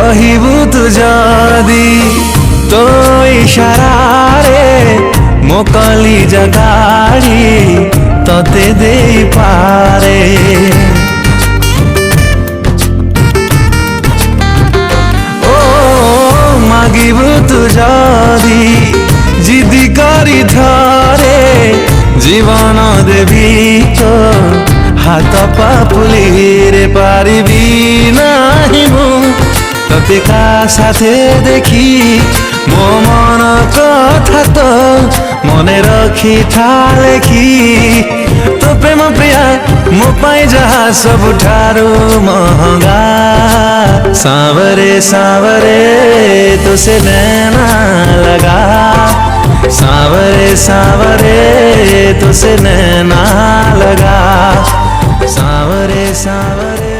कहबू तू जदी तो इशारे मो कली जगाड़ी तते दे पारे। ओ मागिबू तू जदी जिदी करी थरे जीवन देवी तो हाथ पापुली रे पारिबी नाही मु तते का साथे देखी मो मन कथा तो मने रखी था लेखी। तो प्रेम प्रिया मो पाई जहा सबुठारू महंगा सावरे सावरे तो से नैना लगा सावरे सावरे तो से नैना लगा सावरे सावरे।